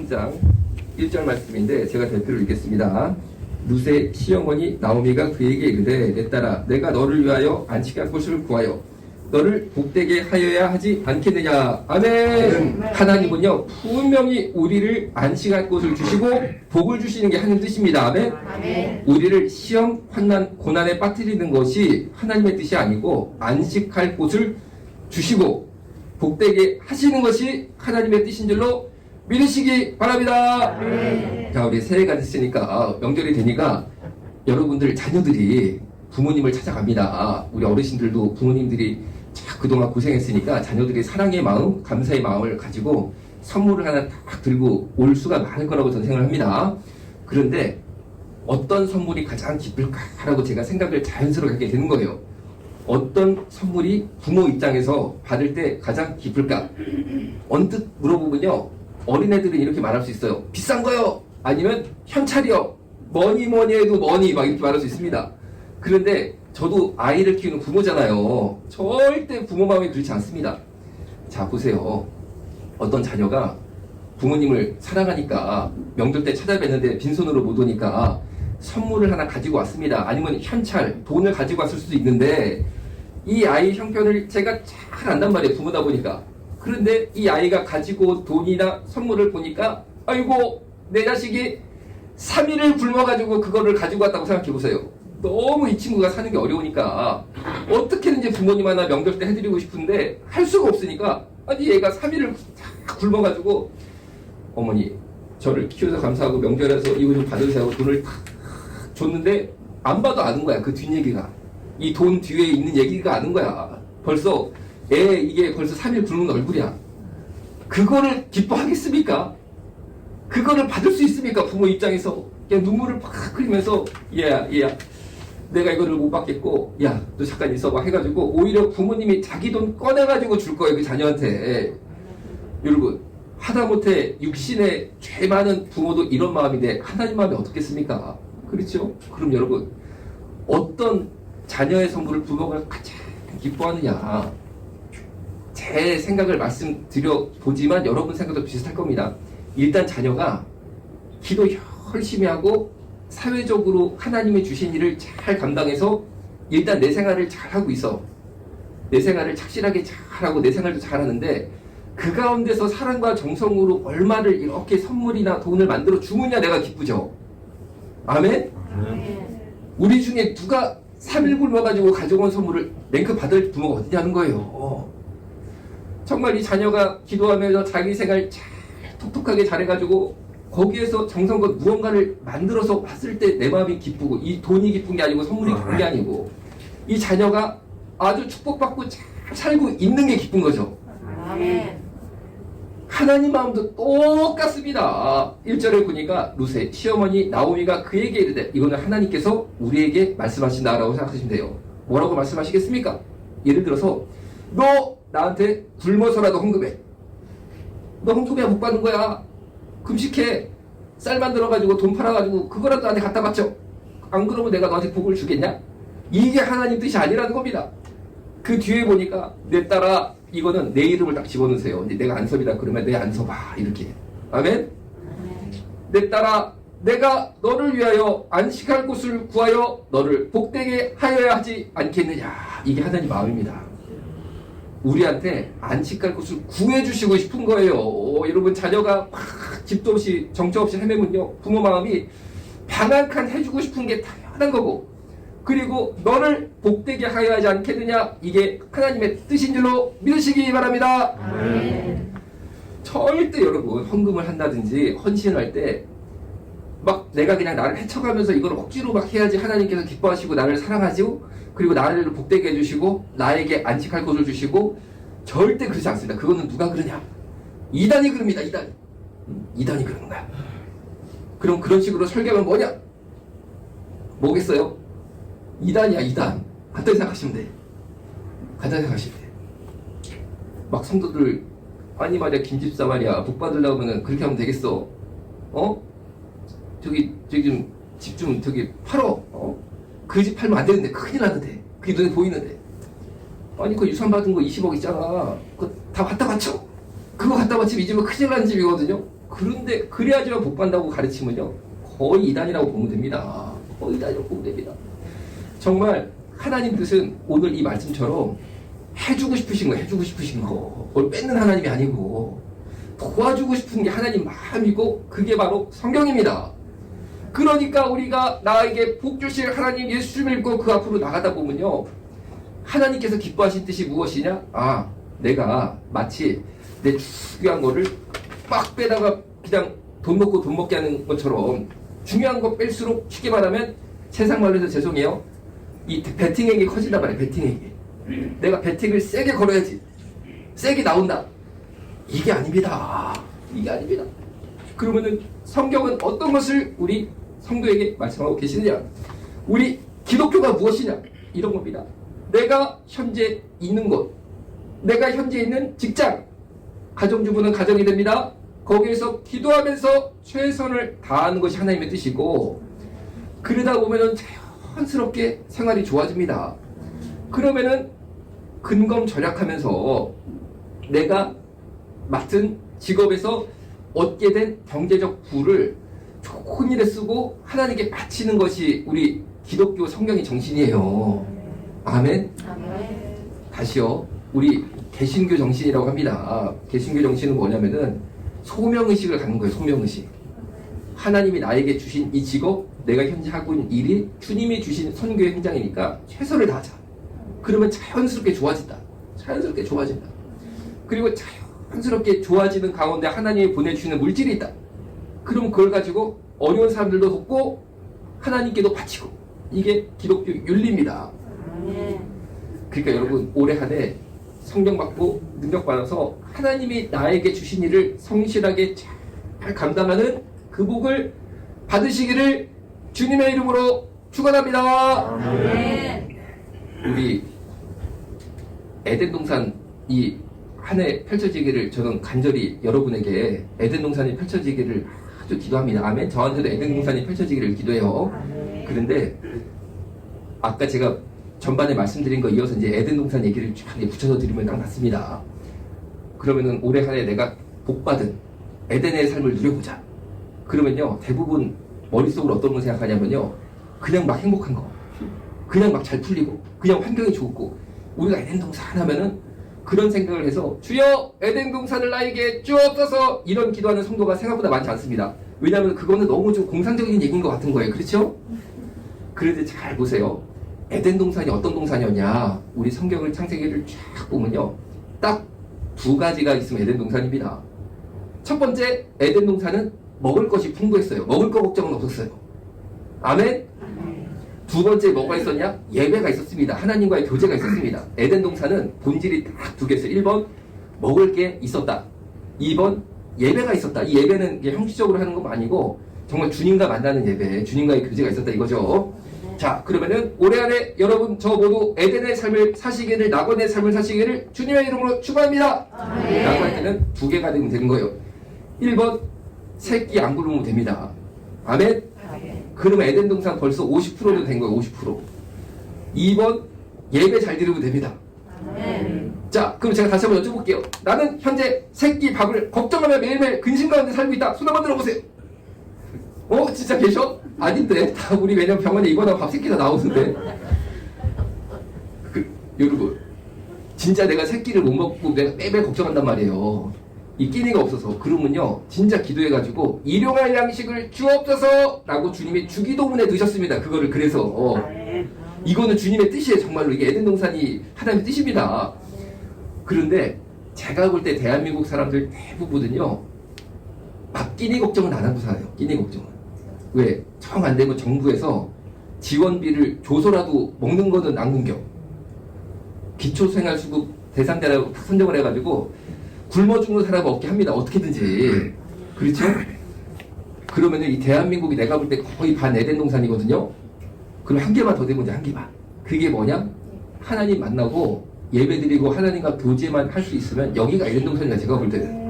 3장 1절 말씀인데 제가 대표로 읽겠습니다. 룻의 시어머니 나오미가 그에게 이르되 내 딸아 내가 너를 위하여 안식할 곳을 구하여 너를 복되게 하여야 하지 않겠느냐. 아멘. 하나님은요 분명히 우리를 안식할 곳을 주시고 복을 주시는 게 하나님 뜻입니다. 아멘. 우리를 시험, 환난, 고난에 빠뜨리는 것이 하나님의 뜻이 아니고 안식할 곳을 주시고 복되게 하시는 것이 하나님의 뜻인 줄로 믿으시기 바랍니다. 자, 우리 새해가 됐으니까 명절이 되니까 여러분들 자녀들이 부모님을 찾아갑니다. 우리 어르신들도 부모님들이 그동안 고생했으니까 자녀들이 사랑의 마음, 감사의 마음을 가지고 선물을 하나 딱 들고 올 수가 많을 거라고 저는 생각을 합니다. 그런데 어떤 선물이 가장 기쁠까라고 제가 생각을 자연스럽게 하게 되는 거예요. 어떤 선물이 부모 입장에서 받을 때 가장 기쁠까? 언뜻 물어보면요, 어린애들은 이렇게 말할 수 있어요. 비싼 거요, 아니면 현찰이요, 뭐니 해도 뭐니, 막 이렇게 말할 수 있습니다. 그런데 저도 아이를 키우는 부모잖아요. 절대 부모 마음이 그렇지 않습니다. 자, 보세요. 어떤 자녀가 부모님을 사랑하니까 명절 때 찾아뵀는데 빈손으로 못 오니까 선물을 하나 가지고 왔습니다. 아니면 현찰, 돈을 가지고 왔을 수도 있는데 이 아이 형편을 제가 잘 안단 말이에요. 부모다 보니까. 그런데 이 아이가 가지고 돈이나 선물을 보니까 아이고 내 자식이 3일을 굶어가지고 그거를 가지고 왔다고 생각해보세요. 너무 이 친구가 사는 게 어려우니까 어떻게든지 부모님 하나 명절 때 해드리고 싶은데 할 수가 없으니까 아니 얘가 3일을 굶어가지고 어머니 저를 키워서 감사하고 명절에서 이거 좀 받으세요 하고 돈을 탁 줬는데 안 봐도 아는 거야. 그 뒷얘기가 이 돈 뒤에 있는 얘기가 아는 거야. 벌써 애 이게 벌써 3일 굶은 얼굴이야. 그거를 기뻐하겠습니까? 그거를 받을 수 있습니까? 부모 입장에서 그냥 눈물을 팍 흘리면서 얘야 내가 이거를 못 받겠고 야 너 잠깐 있어봐 해가지고 오히려 부모님이 자기 돈 꺼내가지고 줄 거예요. 그 자녀한테. 여러분 하다못해 육신에 죄 많은 부모도 이런 마음인데 하나님 마음이 어떻겠습니까? 그렇죠? 그럼 여러분 어떤 자녀의 선물을 부모가 가장 기뻐하느냐, 제 생각을 말씀드려 보지만 여러분 생각도 비슷할 겁니다. 일단 자녀가 기도 열심히 하고 사회적으로 하나님이 주신 일을 잘 감당해서 일단 내 생활을 잘하고 있어. 내 생활을 착실하게 잘하고 내 생활도 잘하는데 그 가운데서 사랑과 정성으로 얼마를 이렇게 선물이나 돈을 만들어 주느냐 내가 기쁘죠. 아멘? 우리 중에 누가 3일 굶어가지고 가져온 선물을 랭크 받을 부모가 어디냐는 거예요. 정말 이 자녀가 기도하면서 자기 생활 잘 톡톡하게 잘해가지고 거기에서 정성껏 무언가를 만들어서 왔을 때 내 마음이 기쁘고 이 돈이 기쁜 게 아니고 선물이 기쁜 게 아니고 이 자녀가 아주 축복받고 잘 살고 있는 게 기쁜 거죠. 아멘. 하나님 마음도 똑같습니다. 1절에 보니까 룻의 시어머니 나오미가 그에게 이르되, 이거는 하나님께서 우리에게 말씀하신다라고 생각하시면 돼요. 뭐라고 말씀하시겠습니까? 예를 들어서 너 나한테 굶어서라도 헌금해. 너 헌금해야 못 받는 거야. 금식해. 쌀 만들어가지고 돈 팔아가지고 그거라도 나한테 갖다 바쳐. 안 그러면 내가 너한테 복을 주겠냐? 이게 하나님 뜻이 아니라는 겁니다. 그 뒤에 보니까 내 딸아 이거는 내 이름을 딱 집어넣으세요. 근데 내가 안섭이다 그러면 내 안섭아 이렇게. 아멘? 내 딸아 내가 너를 위하여 안식할 곳을 구하여 너를 복되게 하여야 하지 않겠느냐. 이게 하나님 마음입니다. 우리한테 안식할 곳을 구해주시고 싶은 거예요. 여러분 자녀가 막 집도 없이 정처 없이 헤매면요 부모 마음이 방 한 칸 해주고 싶은 게 당연한 거고, 그리고 너를 복되게 하여야 하지 않겠느냐, 이게 하나님의 뜻인 줄로 믿으시기 바랍니다. 절대 여러분 헌금을 한다든지 헌신을 할 때 막 내가 그냥 나를 헤쳐가면서 이걸 억지로 막 해야지 하나님께서 기뻐하시고 나를 사랑하시고 그리고 나를 복되게 해주시고 나에게 안식할 곳을 주시고, 절대 그러지 않습니다. 그거는 누가 그러냐? 이단이 그럽니다. 이단이 그러는 거야. 그럼 그런 식으로 설교하면 뭐냐? 뭐겠어요? 이단이야, 이단. 간단히 생각하시면 돼. 간단히 생각하시면 돼. 막 성도들, 아니 말이야, 김집사 말이야, 복 받으려면 그렇게 하면 되겠어. 저기 좀 집 좀 저기 팔어. 그 집 팔면 안 되는데, 큰일 나는데, 그게 눈에 보이는데. 아니 그 유산 받은 거 20억 있잖아. 그거 다 갖다 바쳐. 그거 갖다 바치면 이 집은 큰일 나는 집이거든요. 그런데 그래야지만 복 받는다고 가르치면요 거의 이단이라고 보면 됩니다. 거의 이단이라고 보면 됩니다. 정말 하나님 뜻은 오늘 이 말씀처럼 해주고 싶으신 거, 해주고 싶으신 거, 뭘 뺏는 하나님이 아니고 도와주고 싶은 게 하나님 마음이고 그게 바로 성경입니다. 그러니까 우리가 나에게 복 주실 하나님 예수 믿고 그 앞으로 나가다 보면요 하나님께서 기뻐하신 뜻이 무엇이냐? 아, 내가 마치 내 중요한 거를 막 빼다가 그냥 돈 먹고 돈 먹게 하는 것처럼 중요한 거 뺄수록 쉽게 말하면 세상 말로 해서 죄송해요. 이 배팅액이 커진단 말이에요. 배팅액이. 내가 배팅을 세게 걸어야지. 세게 나온다. 이게 아닙니다. 이게 아닙니다. 그러면은 성경은 어떤 것을 우리 성도에게 말씀하고 계시느냐? 우리 기독교가 무엇이냐? 이런 겁니다. 내가 현재 있는 곳, 내가 현재 있는 직장, 가정주부는 가정이 됩니다. 거기에서 기도하면서 최선을 다하는 것이 하나님의 뜻이고 그러다 보면은 자연스럽게 생활이 좋아집니다. 그러면은 근검절약하면서 내가 맡은 직업에서 얻게 된 경제적 부를 좋은 일에 쓰고 하나님께 바치는 것이 우리 기독교 성경의 정신이에요. 아멘. 아멘. 다시요. 우리 개신교 정신이라고 합니다. 개신교 정신은 뭐냐면은 소명의식을 갖는 거예요. 소명의식. 하나님이 나에게 주신 이 직업, 내가 현재 하고 있는 일이 주님이 주신 선교의 현장이니까 최선을 다하자. 그러면 자연스럽게 좋아진다. 자연스럽게 좋아진다. 그리고 자연스럽게 좋아지는 가운데 하나님이 보내주시는 물질이 있다. 그럼 그걸 가지고 어려운 사람들도 돕고 하나님께도 바치고 이게 기독교 윤리입니다. 그러니까 여러분 올해 한 해 성령 받고 능력 받아서 하나님이 나에게 주신 일을 성실하게 잘 감당하는 그 복을 받으시기를 주님의 이름으로 축원합니다. 아멘. 우리 에덴 동산 이 한 해 펼쳐지기를 저는 간절히 여러분에게 에덴 동산이 펼쳐지기를 아주 기도합니다. 아멘. 저한테도 에덴 동산이 펼쳐지기를 기도해요. 그런데 아까 제가 전반에 말씀드린 거 이어서 이제 에덴 동산 얘기를 쫙 붙여서 드리면 딱 맞습니다. 그러면은 올해 한 해 내가 복받은 에덴의 삶을 누려보자. 그러면요 대부분 머릿속으로 어떤 거 생각하냐면요 그냥 막 행복한 거, 그냥 막 잘 풀리고, 그냥 환경이 좋고, 우리가 에덴 동산 하면은 그런 생각을 해서 주여 에덴 동산을 나에게 주옵소서 이런 기도하는 성도가 생각보다 많지 않습니다. 왜냐하면 그거는 너무 좀 공상적인 얘기인 것 같은 거예요. 그렇죠? 그런데 잘 보세요. 에덴 동산이 어떤 동산이었냐? 우리 성경을 창세기를 쫙 보면요 딱 두 가지가 있으면 에덴 동산입니다. 첫 번째, 에덴 동산은 먹을 것이 풍부했어요. 먹을 거 걱정은 없었어요. 아멘? 두 번째 뭐가 있었냐? 예배가 있었습니다. 하나님과의 교제가 있었습니다. 에덴 동산은 본질이 딱 두 개 있어요. 1번 먹을 게 있었다. 2번 예배가 있었다. 이 예배는 형식적으로 하는 거 아니고 정말 주님과 만나는 예배, 주님과의 교제가 있었다 이거죠. 자, 그러면은 올해 안에 여러분 저 모두 에덴의 삶을 사시기를, 낙원의 삶을 사시기를 주님의 이름으로 축원합니다. 낙원할 때는 두 개가 되는 거예요. 1번 새끼 안 굶으면 됩니다. 아멘. 그러면 에덴 동산 벌써 50%도 된 거예요. 50%. 2번 예배 잘 드리면 됩니다. 자, 그럼 제가 다시 한번 여쭤볼게요. 나는 현재 새끼 밥을 걱정하며 매일매일 근심 가운데 살고 있다. 손 한번 들어보세요. 진짜 계셔? 아닌데 다 우리 왜냐면 병원에 입원하고 밥 새끼 다 나오는데. 여러분 진짜 내가 새끼를 못 먹고 내가 매일 걱정한단 말이에요. 이 끼니가 없어서. 그러면요 진짜 기도해가지고 일용할 양식을 주옵소서 라고 주님이 주기도문에 넣으셨습니다. 그거를 그래서 이거는 주님의 뜻이에요. 정말로 이게 에덴 동산이 하나님의 뜻입니다. 그런데 제가 볼 때 대한민국 사람들 대부분은요 막 끼니 걱정은 안 하고 살아요. 끼니 걱정은. 왜? 정 안 되면 정부에서 지원비를 줘서라도 먹는 거는 안 굶겨. 기초생활수급 대상자라고 선정을 해가지고 굶어 죽는 사람 없게 합니다. 어떻게든지. 그렇죠? 그러면 이 대한민국이 내가 볼 때 거의 반 에덴 동산이거든요. 그럼 한 개만 더 되면 돼. 한 개만. 그게 뭐냐? 하나님 만나고 예배드리고 하나님과 교제만 할 수 있으면 여기가 에덴 동산이야. 제가 볼 때는.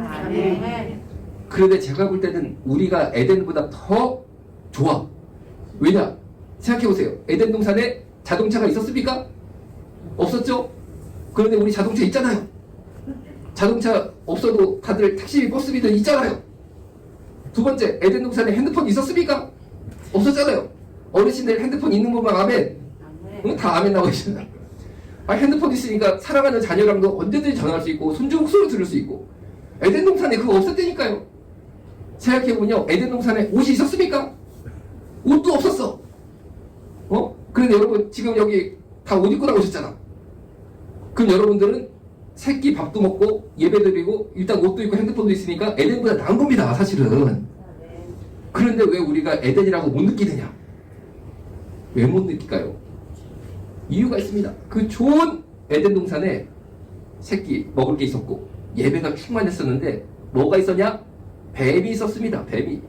그런데 제가 볼 때는 우리가 에덴보다 더 좋아. 왜냐? 생각해보세요. 에덴 동산에 자동차가 있었습니까? 없었죠? 그런데 우리 자동차 있잖아요. 자동차 없어도 다들 택시, 버스비들 있잖아요. 두 번째, 에덴 동산에 핸드폰 있었습니까? 없었잖아요. 어르신들 핸드폰 있는 것만 아멘. 응? 다 아멘 나오고 있잖아. 핸드폰 있으니까 사랑하는 자녀랑도 언제든지 전화할 수 있고 손주 목소리 들을 수 있고. 에덴 동산에 그거 없었다니까요. 생각해보면요, 에덴 동산에 옷이 있었습니까? 옷도 없었어. 그런데 여러분 지금 여기 다 옷 입고 나오셨잖아. 그럼 여러분들은 새끼 밥도 먹고 예배드리고 일단 옷도 입고 핸드폰도 있으니까 에덴보다 나은 겁니다, 사실은. 그런데 왜 우리가 에덴이라고 못 느끼느냐? 왜 못 느낄까요? 이유가 있습니다. 그 좋은 에덴 동산에 새끼 먹을 게 있었고 예배가 충만했었는데 뭐가 있었냐? 뱀이 있었습니다. 뱀이.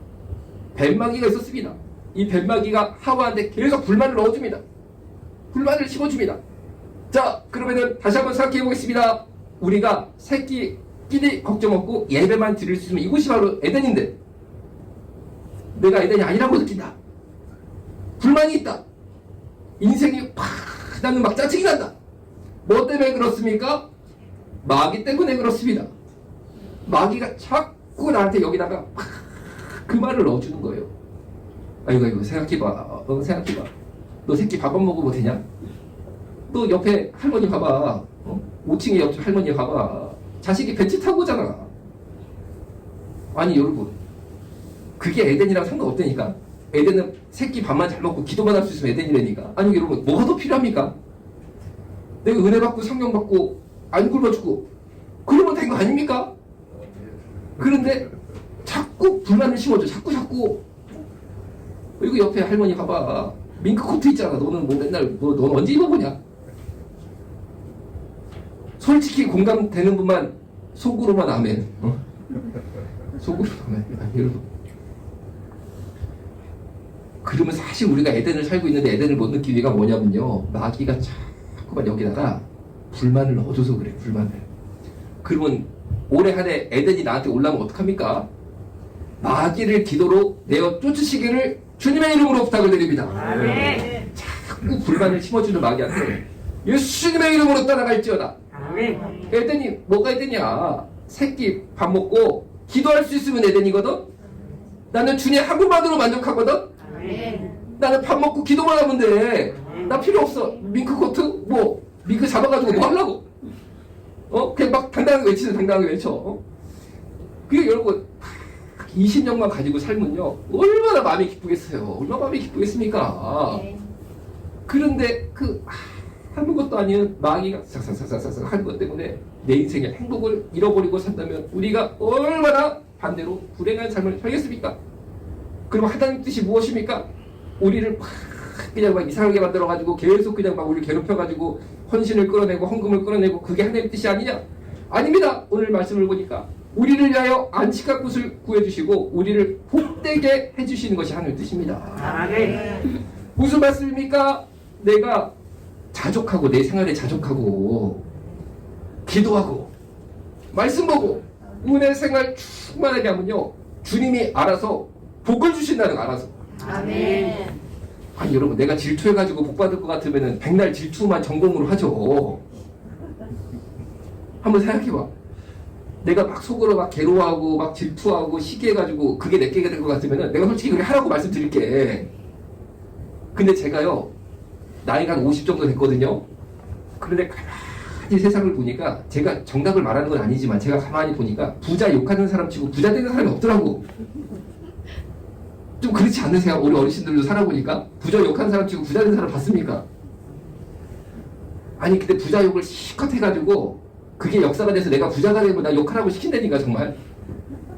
뱀마귀가 있었습니다. 이 뱀마귀가 하와한테 계속 불만을 넣어줍니다. 불만을 심어줍니다. 자, 그러면은 다시 한번 생각해 보겠습니다. 우리가 새끼끼리 걱정 없고 예배만 드릴 수 있으면 이곳이 바로 에덴인데 내가 에덴이 아니라고 느낀다. 불만이 있다. 인생이 팍 나는 막 짜증이 난다. 뭐 때문에 그렇습니까? 마귀 때문에 그렇습니다. 마귀가 자꾸 나한테 여기다가 팍 그 말을 넣어주는 거예요. 아이고 생각해봐. 생각해봐. 너 새끼 밥 안 먹으면 되냐? 너 옆에 할머니 봐봐. 5층에 옆집 할머니 봐봐. 자식이 벤츠 타고 오잖아. 아니 여러분, 그게 에덴이랑 상관없다니까. 에덴은 새끼 밥만 잘 먹고 기도만 할 수 있으면 에덴이라니까. 아니 여러분, 뭐가 더 필요합니까? 내가 은혜 받고 성령 받고 안 굶어주고 그러면 된 거 아닙니까? 그런데 자꾸 불만을 심어줘. 자꾸. 그리고 옆에 할머니 봐봐. 밍크 코트 있잖아. 너는 뭐 맨날 넌 언제 입어보냐? 솔직히 공감되는 분만 속으로만 아멘. 속으로만 아멘. 여러분. 그러면 사실 우리가 에덴을 살고 있는데 에덴을 못 느끼기가 뭐냐면요, 마귀가 자꾸만 여기다가 불만을 넣어줘서 그래. 불만을. 그러면 올해 한 해 에덴이 나한테 올라오면 어떡합니까? 마귀를 기도로 내어 쫓으시기를 주님의 이름으로 부탁을 드립니다. 아멘. 자꾸 불만을 심어주는 마귀한테 예수님의 이름으로 따라갈지어다. 아멘. 에덴이 뭐가 에덴이야? 새끼 밥 먹고 기도할 수 있으면 에덴이거든. 나는 주님 한 분만으로 만족하거든. 아멘. 나는 밥 먹고 기도만 하면 돼. 나 필요 없어. 밍크 코트 뭐 밍크 잡아가지고 뭐 하려고? 그냥 막 당당하게 외쳐. 그게 여러분 20년만 가지고 살면요 얼마나 마음이 기쁘겠어요. 얼마나 마음이 기쁘겠습니까? 그런데 하는 것도 아닌 마귀가 싹싹싹싹싹 하는 것 때문에 내 인생의 행복을 잃어버리고 산다면 우리가 얼마나 반대로 불행한 삶을 살겠습니까? 그럼 하나님 뜻이 무엇입니까? 우리를 그냥 막 이상하게 만들어가지고 계속 그냥 막 우리를 괴롭혀가지고 헌신을 끌어내고 헌금을 끌어내고 그게 하나님 뜻이 아니냐? 아닙니다. 오늘 말씀을 보니까 우리를 위하여 안식할 곳을 구해주시고 우리를 복되게 해주시는 것이 하나님 뜻입니다. 아멘. 무슨 말씀입니까? 내가 자족하고 내 생활에 자족하고 기도하고 말씀 보고 은혜 생활 충만하게 하면요 주님이 알아서 복을 주신다는 거 알아서. 아멘. 아니 여러분, 내가 질투해가지고 복 받을 것 같으면 백날 질투만 전공으로 하죠. 한번 생각해봐. 내가 막 속으로 막 괴로워하고 막 질투하고 시기해가지고 그게 내게 될 것 같으면 내가 솔직히 그렇게 하라고 말씀드릴게. 근데 제가요 나이가 한 50 정도 됐거든요. 그런데 가만히 세상을 보니까 제가 정답을 말하는 건 아니지만 제가 가만히 보니까 부자 욕하는 사람 치고 부자 되는 사람이 없더라고. 좀 그렇지 않으세요? 우리 어르신들도 살아보니까 부자 욕하는 사람 치고 부자 되는 사람 봤습니까? 아니 근데 부자 욕을 실컷 해가지고 그게 역사가 돼서 내가 부자가 되고 나 욕하라고 시킨다니까 정말.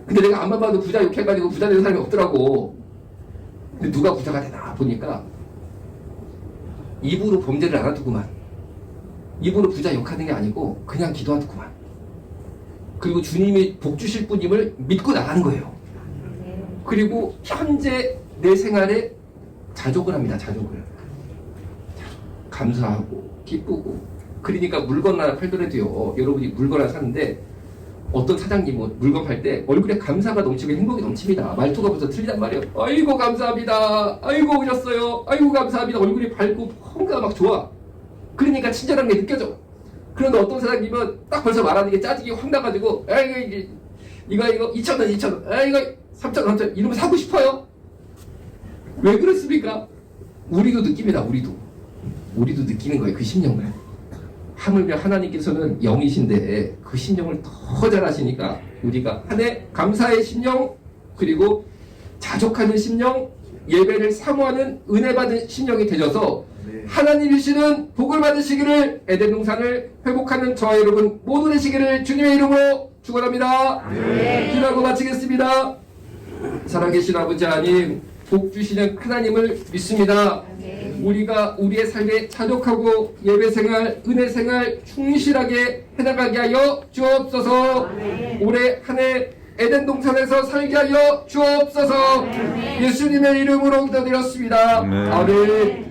근데 내가 안만 봐도 부자 욕해가지고 부자 되는 사람이 없더라고. 근데 누가 부자가 되나 보니까 입으로 범죄를 안 하더구만. 입으로 부자 욕하는 게 아니고 그냥 기도하더구만. 그리고 주님이 복 주실 분임을 믿고 나가는 거예요. 그리고 현재 내 생활에 자족을 합니다. 자족을. 감사하고 기쁘고. 그러니까 물건 하나 팔더라도요, 여러분이 물건 하나 사는데 어떤 사장님은 물건 팔 때 얼굴에 감사가 넘치고 행복이 넘칩니다. 말투가 벌써 틀리단 말이에요. 아이고 감사합니다. 아이고 오셨어요. 아이고 감사합니다. 얼굴이 밝고 뭔가 막 좋아. 그러니까 친절한 게 느껴져. 그런데 어떤 사장님은 딱 벌써 말하는 게 짜증이 확 나가지고 아이고 이게 이거 2,000원 2,000원 이거 3,000원 3,000원 이러면 사고 싶어요? 왜 그렇습니까? 우리도 느낍니다. 우리도 느끼는 거예요. 그 심령을. 하물며 하나님께서는 영이신데 그 심령을 더 잘 아시니까 우리가 한 해 감사의 심령, 그리고 자족하는 심령, 예배를 사모하는 은혜 받은 심령이 되셔서 하나님 주시는 복을 받으시기를, 에덴 동산을 회복하는 저와 여러분 모두 되시기를 주님의 이름으로 축원합니다. 기도하고 마치겠습니다. 살아계신 아버지 하나님, 복 주시는 하나님을 믿습니다. 우리가 우리의 삶에 자족하고 예배생활, 은혜생활 충실하게 해나가게 하여 주옵소서. 올해 한 해 에덴 동산에서 살게 하여 주옵소서. 예수님의 이름으로 기도드렸습니다. 아멘.